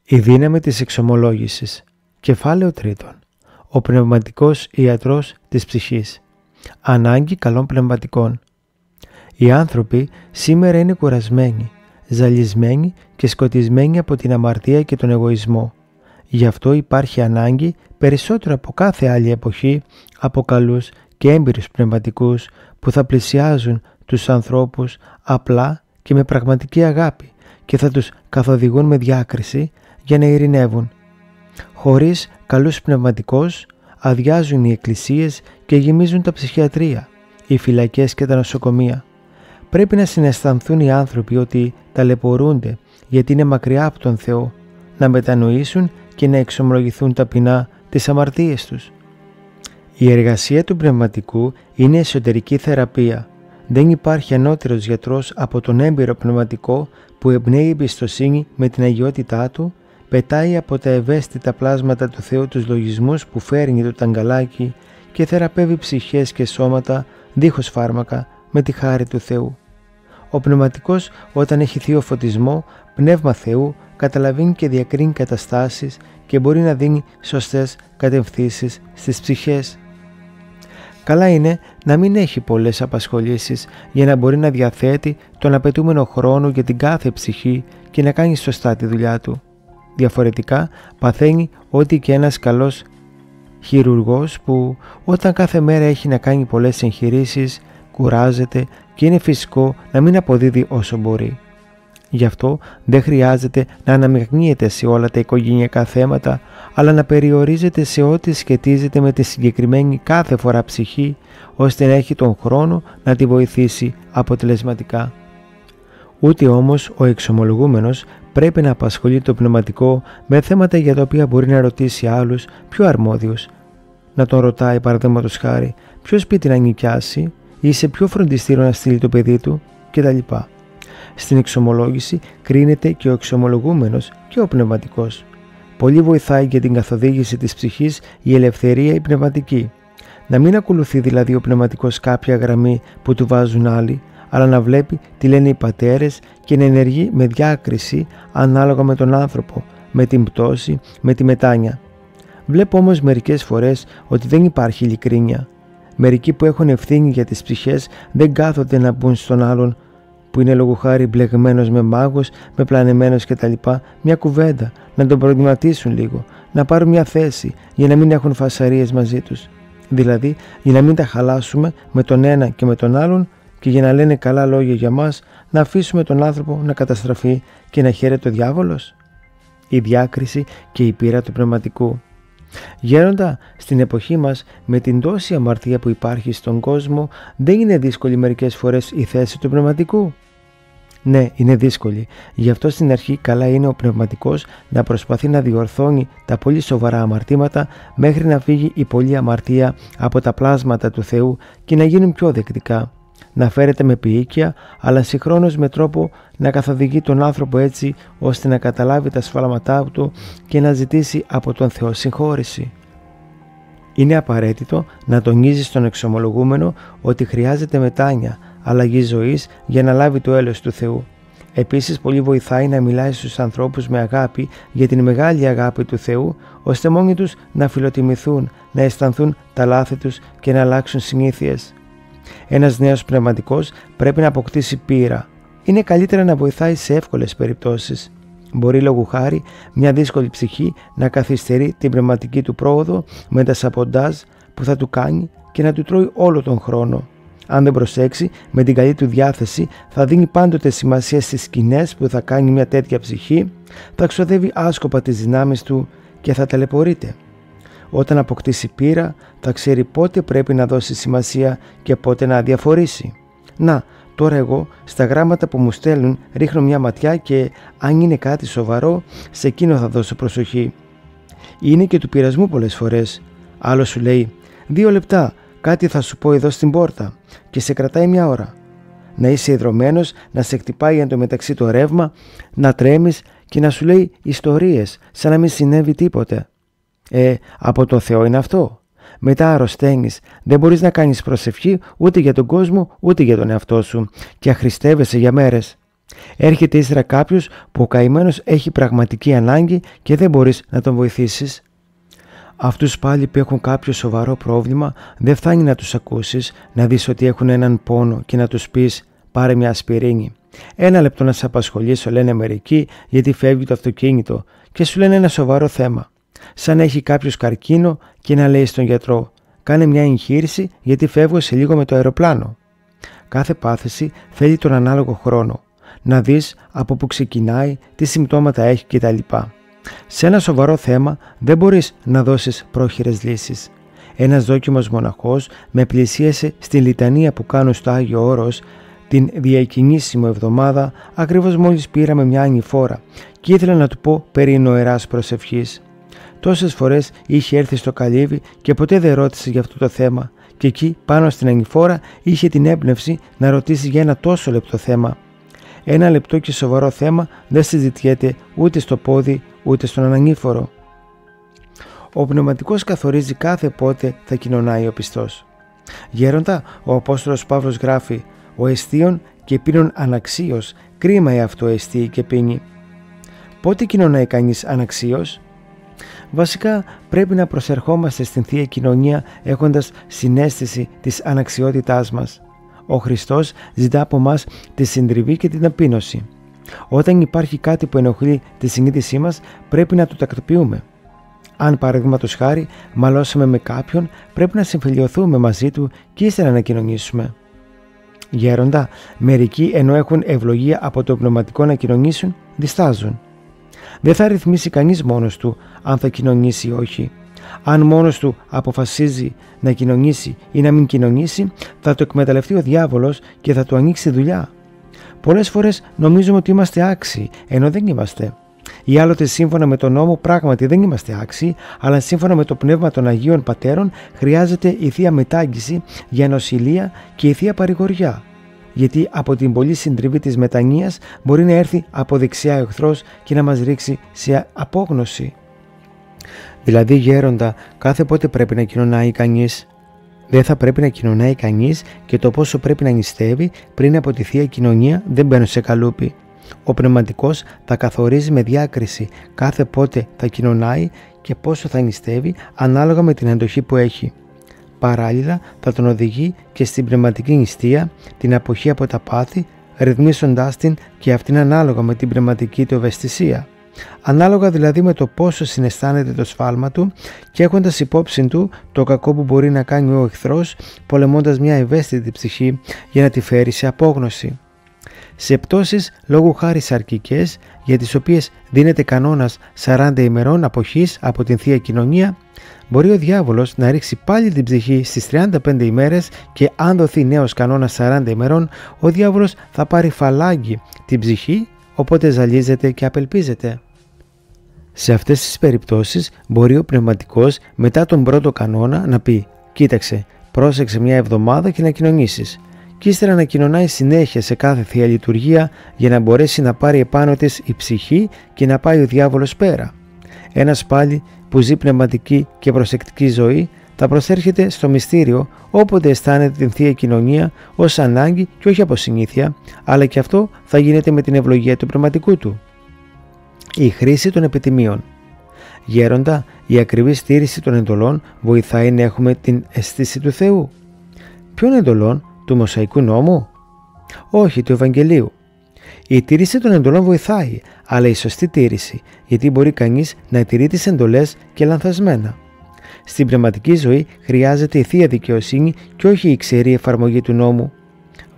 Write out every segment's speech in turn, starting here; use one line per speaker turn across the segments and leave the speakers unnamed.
Η δύναμη της εξομολόγησης. Κεφάλαιο 3. Ο πνευματικός ιατρός της ψυχής. Ανάγκη καλών πνευματικών. Οι άνθρωποι σήμερα είναι κουρασμένοι, ζαλισμένοι και σκοτισμένοι από την αμαρτία και τον εγωισμό. Γι' αυτό υπάρχει ανάγκη περισσότερο από κάθε άλλη εποχή από καλούς και έμπειρους πνευματικούς που θα πλησιάζουν τους ανθρώπους απλά και με πραγματική αγάπη και θα τους καθοδηγούν με διάκριση για να ειρηνεύουν. Χωρίς καλούς πνευματικούς αδειάζουν οι εκκλησίες και γεμίζουν τα ψυχιατρία, οι φυλακές και τα νοσοκομεία. Πρέπει να συναισθανθούν οι άνθρωποι ότι ταλαιπωρούνται γιατί είναι μακριά από τον Θεό, να μετανοήσουν και να εξομολογηθούν ταπεινά τις αμαρτίες τους. Η εργασία του πνευματικού είναι εσωτερική θεραπεία. Δεν υπάρχει ανώτερος γιατρός από τον έμπειρο πνευματικό που εμπνέει εμπιστοσύνη με την αγιότητά του, πετάει από τα ευαίσθητα πλάσματα του Θεού τους λογισμούς που φέρνει το ταγκαλάκι και θεραπεύει ψυχές και σώματα δίχως φάρμακα με τη χάρη του Θεού. Ο πνευματικός όταν έχει θείο φωτισμό, πνεύμα Θεού, καταλαβαίνει και διακρίνει καταστάσεις και μπορεί να δίνει σωστές κατευθύνσεις στις ψυχές. Καλά είναι να μην έχει πολλές απασχολήσεις για να μπορεί να διαθέτει τον απαιτούμενο χρόνο για την κάθε ψυχή και να κάνει σωστά τη δουλειά του. Διαφορετικά παθαίνει ό,τι και ένας καλός χειρουργός που όταν κάθε μέρα έχει να κάνει πολλές εγχειρήσεις κουράζεται και είναι φυσικό να μην αποδίδει όσο μπορεί. Γι' αυτό δεν χρειάζεται να αναμειγνύεται σε όλα τα οικογενειακά θέματα, αλλά να περιορίζεται σε ό,τι σχετίζεται με τη συγκεκριμένη κάθε φορά ψυχή, ώστε να έχει τον χρόνο να τη βοηθήσει αποτελεσματικά. Ούτε όμως ο εξομολογούμενος πρέπει να απασχολεί το πνευματικό με θέματα για τα οποία μπορεί να ρωτήσει άλλους πιο αρμόδιους. Να τον ρωτάει παραδείγματος χάρη ποιο σπίτι να νοικιάσει ή σε ποιο φροντιστήριο να στείλει το παιδί του κτλ. Στην εξομολόγηση κρίνεται και ο εξομολογούμενος και ο πνευματικός. Πολύ βοηθάει για την καθοδήγηση της ψυχής η ελευθερία η πνευματική. Να μην ακολουθεί δηλαδή ο πνευματικός κάποια γραμμή που του βάζουν άλλοι, αλλά να βλέπει τι λένε οι πατέρες και να ενεργεί με διάκριση ανάλογα με τον άνθρωπο, με την πτώση, με τη μετάνοια. Βλέπω όμως μερικές φορές ότι δεν υπάρχει ειλικρίνεια. Μερικοί που έχουν ευθύνη για τις ψυχές δεν κάθονται να μπουν στον άλλον που είναι λόγου χάρη μπλεγμένος με μάγους, με πλανεμένος κτλ. Μια κουβέντα, να τον προβληματίσουν λίγο, να πάρουν μια θέση για να μην έχουν φασαρίες μαζί τους. Δηλαδή για να μην τα χαλάσουμε με τον ένα και με τον άλλον και για να λένε καλά λόγια για μας να αφήσουμε τον άνθρωπο να καταστραφεί και να χαίρεται ο διάβολος. Η διάκριση και η πείρα του πνευματικού. Γέροντα, στην εποχή μας με την τόση αμαρτία που υπάρχει στον κόσμο δεν είναι δύσκολη μερικές φορές η θέση του πνευματικού? Ναι, είναι δύσκολη. Γι' αυτό στην αρχή καλά είναι ο πνευματικός να προσπαθεί να διορθώνει τα πολύ σοβαρά αμαρτήματα μέχρι να φύγει η πολλή αμαρτία από τα πλάσματα του Θεού και να γίνουν πιο δεκτικά. Να φέρεται με ποιήκεια, αλλά συγχρόνως με τρόπο να καθοδηγεί τον άνθρωπο έτσι ώστε να καταλάβει τα σφάλματά του και να ζητήσει από τον Θεό συγχώρηση. Είναι απαραίτητο να τονίζει στον εξομολογούμενο ότι χρειάζεται μετάνοια, αλλαγή ζωής για να λάβει το έλεος του Θεού. Επίσης πολύ βοηθάει να μιλάει στους ανθρώπους με αγάπη για την μεγάλη αγάπη του Θεού, ώστε μόνοι τους να φιλοτιμηθούν, να αισθανθούν τα λάθη τους και να αλλάξουν συνήθειες. Ένας νέος πνευματικός πρέπει να αποκτήσει πείρα. Είναι καλύτερα να βοηθάει σε εύκολες περιπτώσεις. Μπορεί λόγου χάρη μια δύσκολη ψυχή να καθυστερεί την πνευματική του πρόοδο με τα σαποντάζ που θα του κάνει και να του τρώει όλο τον χρόνο. Αν δεν προσέξει, με την καλή του διάθεση θα δίνει πάντοτε σημασία στις σκηνές που θα κάνει μια τέτοια ψυχή, θα ξοδεύει άσκοπα τις δυνάμεις του και θα ταλαιπωρείται. Όταν αποκτήσει πείρα, θα ξέρει πότε πρέπει να δώσει σημασία και πότε να αδιαφορήσει. Να, τώρα εγώ στα γράμματα που μου στέλνουν ρίχνω μια ματιά και αν είναι κάτι σοβαρό, σε εκείνο θα δώσω προσοχή. Είναι και του πειρασμού πολλές φορές. Άλλο σου λέει 2 λεπτά, κάτι θα σου πω εδώ στην πόρτα και σε κρατάει 1 ώρα. Να είσαι ιδρωμένος, να σε χτυπάει εν τω μεταξύ το ρεύμα, να τρέμεις και να σου λέει ιστορίες σαν να μην συνέβη τίποτε. Από το Θεό είναι αυτό. Μετά αρρωσταίνεις, δεν μπορείς να κάνεις προσευχή ούτε για τον κόσμο ούτε για τον εαυτό σου και αχρηστεύεσαι για μέρες. Έρχεται ύστερα κάποιος που ο καημένος έχει πραγματική ανάγκη και δεν μπορείς να τον βοηθήσεις. Αυτούς πάλι που έχουν κάποιο σοβαρό πρόβλημα, δεν φτάνει να τους ακούσεις, να δεις ότι έχουν έναν πόνο και να τους πεις «πάρε μια ασπιρίνη». «Ένα λεπτό να σε απασχολήσω», λένε μερικοί, γιατί φεύγει το αυτοκίνητο και σου λένε ένα σοβαρό θέμα. Σαν να έχει κάποιος καρκίνο και να λέει στον γιατρό «κάνε μια εγχείρηση γιατί φεύγω σε λίγο με το αεροπλάνο». Κάθε πάθηση θέλει τον ανάλογο χρόνο. Να δεις από που ξεκινάει, τι συμπτώματα έχει κτλ. Σε ένα σοβαρό θέμα δεν μπορείς να δώσεις πρόχειρες λύσεις. Ένας δόκιμος μοναχός με πλησίασε στη λιτανία που κάνουν στο Άγιο Όρος την διακινήσιμο εβδομάδα, ακριβώς μόλις πήραμε μια ανηφόρα και ήθελα να του πω περί νοεράς προσευχής. Τόσες φορές είχε έρθει στο καλύβι και ποτέ δεν ρώτησε για αυτό το θέμα και εκεί πάνω στην ανηφόρα είχε την έμπνευση να ρωτήσει για ένα τόσο λεπτό θέμα. Ένα λεπτό και σοβαρό θέμα δεν συζητιέται ούτε στο πόδι ούτε στον ανανήφορο. Ο πνευματικός καθορίζει κάθε πότε θα κοινωνάει ο πιστός. Γέροντα, ο Απόστολος Παύλος γράφει «Ο εστίον και πίνων αναξίως, κρίμα αυτό εστίει και πίνει». Πότε κοινωνάει κανείς αναξίως? Βασικά πρέπει να προσερχόμαστε στην Θεία Κοινωνία έχοντας συναίσθηση της αναξιότητάς μας. Ο Χριστός ζητά από μας τη συντριβή και την ταπείνωση. Όταν υπάρχει κάτι που ενοχλεί τη συνείδησή μας, πρέπει να το τακτοποιούμε. Αν παραδείγματος χάρη μαλώσαμε με κάποιον, πρέπει να συμφιλιωθούμε μαζί του και ύστερα να κοινωνήσουμε. Γέροντα, μερικοί ενώ έχουν ευλογία από το πνευματικό να κοινωνήσουν, διστάζουν. Δεν θα ρυθμίσει κανείς μόνος του αν θα κοινωνήσει ή όχι. Αν μόνος του αποφασίζει να κοινωνήσει ή να μην κοινωνήσει, θα το εκμεταλλευτεί ο διάβολος και θα του ανοίξει δουλειά. Πολλές φορές νομίζουμε ότι είμαστε άξιοι, ενώ δεν είμαστε. Ή άλλοτε σύμφωνα με τον νόμο πράγματι δεν είμαστε άξιοι, αλλά σύμφωνα με το πνεύμα των Αγίων Πατέρων χρειάζεται η Θεία Μετάγγιση για νοσηλεία και η Θεία Παρηγοριά. Γιατί από την πολλή συντριβή της μετανοίας μπορεί να έρθει από δεξιά ο εχθρός και να μας ρίξει σε απόγνωση. Δηλαδή, γέροντα, κάθε πότε πρέπει να κοινωνάει κανείς? Δεν θα πρέπει να κοινωνάει κανείς και το πόσο πρέπει να νηστεύει πριν από τη Θεία Κοινωνία δεν μπαίνω σε καλούπι. Ο πνευματικός θα καθορίζει με διάκριση κάθε πότε θα κοινωνάει και πόσο θα νηστεύει ανάλογα με την αντοχή που έχει. Παράλληλα θα τον οδηγεί και στην πνευματική νηστεία, την αποχή από τα πάθη, ρυθμίσοντάς την και αυτήν ανάλογα με την πνευματική του ευαισθησία. Ανάλογα δηλαδή με το πόσο συναισθάνεται το σφάλμα του και έχοντας υπόψη του το κακό που μπορεί να κάνει ο εχθρός, πολεμώντας μια ευαίσθητη ψυχή για να τη φέρει σε απόγνωση. Σε πτώσεις λόγου χάρη σαρκικές, για τις οποίες δίνεται κανόνας 40 ημερών αποχής από την Θεία Κοινωνία, μπορεί ο διάβολος να ρίξει πάλι την ψυχή στις 35 ημέρες και αν δοθεί νέος κανόνας 40 ημερών, ο διάβολος θα πάρει φαλάγγι την ψυχή, οπότε ζαλίζεται και απελπίζεται. Σε αυτές τις περιπτώσεις μπορεί ο πνευματικός μετά τον πρώτο κανόνα να πει «Κοίταξε, πρόσεξε μια εβδομάδα και να κοινωνήσεις» και ύστερα να κοινωνάει συνέχεια σε κάθε Θεία Λειτουργία για να μπορέσει να πάρει επάνω της η ψυχή και να πάει ο διάβολος πέρα. Ένας πάλι που ζει πνευματική και προσεκτική ζωή θα προσέρχεται στο μυστήριο όποτε αισθάνεται την Θεία Κοινωνία ως ανάγκη και όχι από συνήθεια, αλλά και αυτό θα γίνεται με την ευλογία του πνευματικού του. Η χρήση των επιτιμίων. Γέροντα, η ακριβή στήριξη των εντολών βοηθάει να έχουμε την αίσθηση του Θεού. Ποιων εντολών? Του Μωσαϊκού νόμου? Όχι, του Ευαγγελίου. Η τήρηση των εντολών βοηθάει, αλλά η σωστή τήρηση, γιατί μπορεί κανείς να τηρεί τις εντολές και λανθασμένα. Στην πνευματική ζωή χρειάζεται η Θεία Δικαιοσύνη και όχι η ξερή εφαρμογή του νόμου.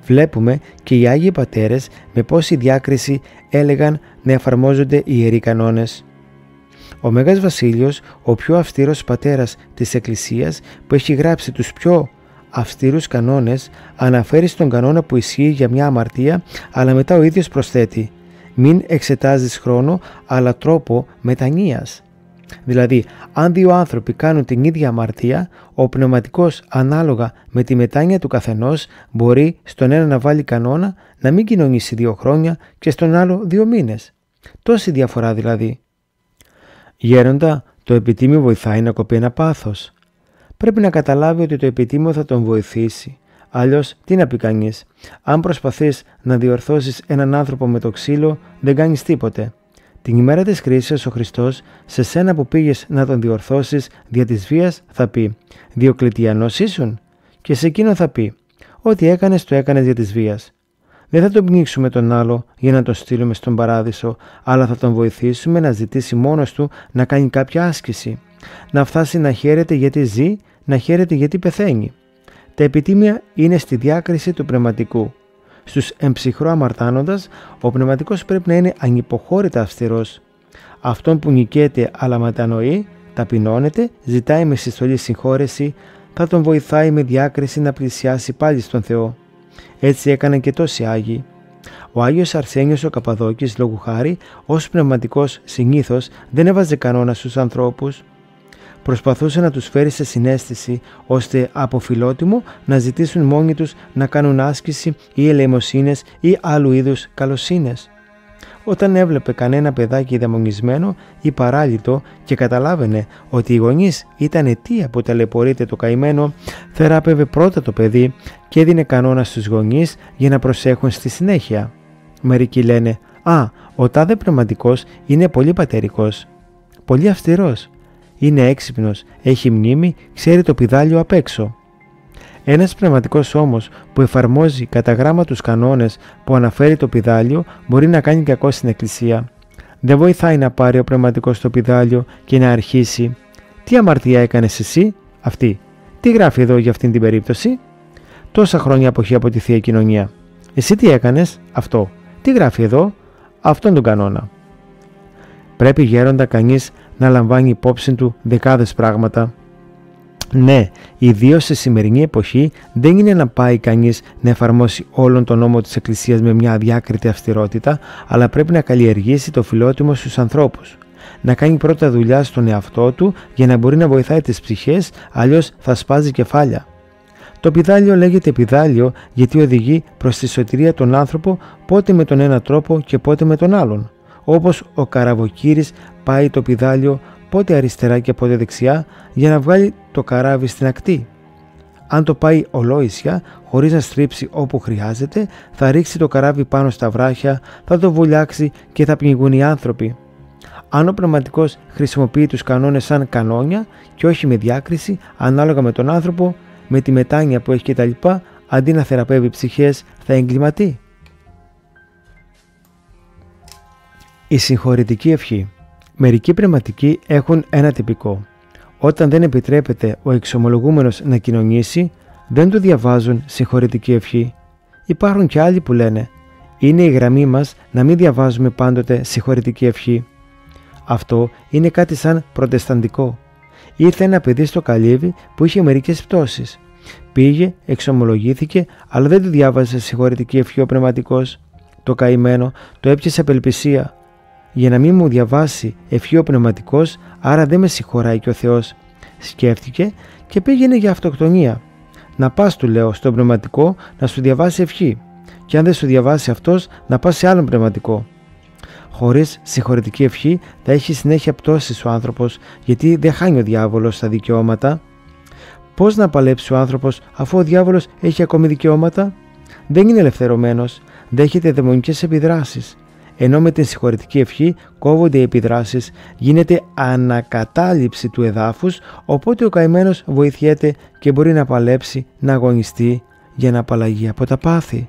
Βλέπουμε και οι Άγιοι Πατέρες με πόση διάκριση έλεγαν να εφαρμόζονται οι ιεροί κανόνες. Ο Μέγας Βασίλειος, ο πιο αυστηρός πατέρας της Εκκλησίας που έχει γράψει τους πιο αυστηρούς κανόνες, αναφέρει στον κανόνα που ισχύει για μια αμαρτία, αλλά μετά ο ίδιος προσθέτει «Μην εξετάζεις χρόνο, αλλά τρόπο μετανοίας». Δηλαδή, αν δύο άνθρωποι κάνουν την ίδια αμαρτία, ο πνευματικός ανάλογα με τη μετάνοια του καθενός μπορεί στον ένα να βάλει κανόνα να μην κοινωνήσει 2 χρόνια και στον άλλο 2 μήνες. Τόση διαφορά δηλαδή. Γέροντα, το επιτίμιο βοηθάει να κοπεί ένα πάθος. Πρέπει να καταλάβει ότι το επιτίμιο θα τον βοηθήσει, Αλλιώς τι να πει κανείς? Αν προσπαθείς να διορθώσεις έναν άνθρωπο με το ξύλο, δεν κάνεις τίποτε. Την ημέρα της κρίσης ο Χριστός σε σένα που πήγες να τον διορθώσεις δια της βίας θα πει «Διοκλητιανός ήσουν?» και σε εκείνο θα πει «Ό,τι έκανες το έκανες για της βίας». Δεν θα τον πνίξουμε τον άλλο για να τον στείλουμε στον παράδεισο, αλλά θα τον βοηθήσουμε να ζητήσει μόνος του να κάνει κάποια άσκηση, να φτάσει να χαίρεται γιατί ζει, να χαίρεται γιατί πεθαίνει. Τα επιτίμια είναι στη διάκριση του πνευματικού. Στους εμψυχρό αμαρτάνοντας, ο πνευματικός πρέπει να είναι ανυποχώρητα αυστηρός. Αυτόν που νικέται αλλά μετανοεί, ταπεινώνεται, ζητάει με συστολή συγχώρεση, θα τον βοηθάει με διάκριση να πλησιάσει πάλι στον Θεό. Έτσι έκαναν και τόσοι Άγιοι. Ο Άγιος Αρσένιος ο Καπαδόκης, λόγου χάρη, ως πνευματικός συνήθως δεν έβαζε κανόνα στους ανθρώπους. Προσπαθούσε να τους φέρει σε συναίσθηση, ώστε από φιλότιμο να ζητήσουν μόνοι τους να κάνουν άσκηση ή ελεημοσύνες ή άλλου είδους καλοσύνες. Όταν έβλεπε κανένα παιδάκι δαιμονισμένο ή παράλυτο και καταλάβαινε ότι οι γονείς ήταν αιτία που ταλαιπωρείται το καημένο, θεράπευε πρώτα το παιδί και έδινε κανόνα στους γονείς για να προσέχουν στη συνέχεια. Μερικοί λένε «Α, ο τάδε πνευματικός είναι πολύ πατερικός, πολύ αυστηρός, είναι έξυπνος, έχει μνήμη, ξέρει το πηδάλιο απ' έξω». Ένας πνευματικός όμως που εφαρμόζει κατά γράμμα τους κανόνες που αναφέρει το πηδάλιο μπορεί να κάνει κακό στην Εκκλησία. Δεν βοηθάει να πάρει ο πνευματικός το πηδάλιο και να αρχίσει «Τι αμαρτία έκανες εσύ, αυτή, τι γράφει εδώ για αυτήν την περίπτωση, τόσα χρόνια αποχή από τη Θεία Κοινωνία, εσύ τι έκανες, αυτό, τι γράφει εδώ, αυτόν τον κανόνα». Πρέπει γέροντα κανείς να λαμβάνει υπόψη του δεκάδες πράγματα. Ναι, ιδίως σε σημερινή εποχή δεν είναι να πάει κανείς να εφαρμόσει όλον τον νόμο της Εκκλησίας με μια αδιάκριτη αυστηρότητα, αλλά πρέπει να καλλιεργήσει το φιλότιμο στους ανθρώπους. Να κάνει πρώτα δουλειά στον εαυτό του για να μπορεί να βοηθάει τις ψυχές, αλλιώς θα σπάζει κεφάλια. Το πηδάλιο λέγεται πηδάλιο γιατί οδηγεί προς τη σωτηρία τον άνθρωπο πότε με τον ένα τρόπο και πότε με τον άλλον. Όπως ο καραβοκύρης πάει το πηδάλιο πότε αριστερά και πότε δεξιά για να βγάλει το καράβι στην ακτή. Αν το πάει ολόησια, χωρίς να στρίψει όπου χρειάζεται, θα ρίξει το καράβι πάνω στα βράχια, θα το βουλιάξει και θα πνιγούν οι άνθρωποι. Αν ο πνευματικός χρησιμοποιεί τους κανόνες σαν κανόνια και όχι με διάκριση, ανάλογα με τον άνθρωπο, με τη μετάνοια που έχει κτλ., αντί να θεραπεύει ψυχές, θα εγκληματεί. Η συγχωρητική ευχή. Μερικοί πνευματικοί έχουν ένα τυπικό. Όταν δεν επιτρέπεται ο εξομολογούμενος να κοινωνήσει, δεν του διαβάζουν συγχωρητική ευχή. Υπάρχουν και άλλοι που λένε «Είναι η γραμμή μας να μην διαβάζουμε πάντοτε συγχωρητική ευχή». Αυτό είναι κάτι σαν προτεσταντικό. Ήρθε ένα παιδί στο καλύβι που είχε μερικές πτώσεις. Πήγε, εξομολογήθηκε, αλλά δεν του διάβαζε συγχωρητική ευχή ο πνευματικός. Το καημένο το έπιασε απελπισία. Για να μην μου διαβάσει ευχή ο πνευματικός, άρα δεν με συγχωράει και ο Θεός. Σκέφτηκε και πήγαινε για αυτοκτονία. Να πας, του λέω, στον πνευματικό να σου διαβάσει ευχή. Και αν δεν σου διαβάσει αυτός, να πας σε άλλον πνευματικό. Χωρίς συγχωρητική ευχή θα έχει συνέχεια πτώσεις ο άνθρωπος, γιατί δεν χάνει ο διάβολος τα δικαιώματα. Πώς να παλέψει ο άνθρωπος αφού ο διάβολος έχει ακόμη δικαιώματα? Δεν είναι ελευθερωμένος, δέχεται δαιμονικές επιδράσεις. Ενώ με την συγχωρητική ευχή κόβονται οι επιδράσεις, γίνεται ανακατάληψη του εδάφους, οπότε ο καημένος βοηθιέται και μπορεί να παλέψει, να αγωνιστεί για να απαλλαγεί από τα πάθη.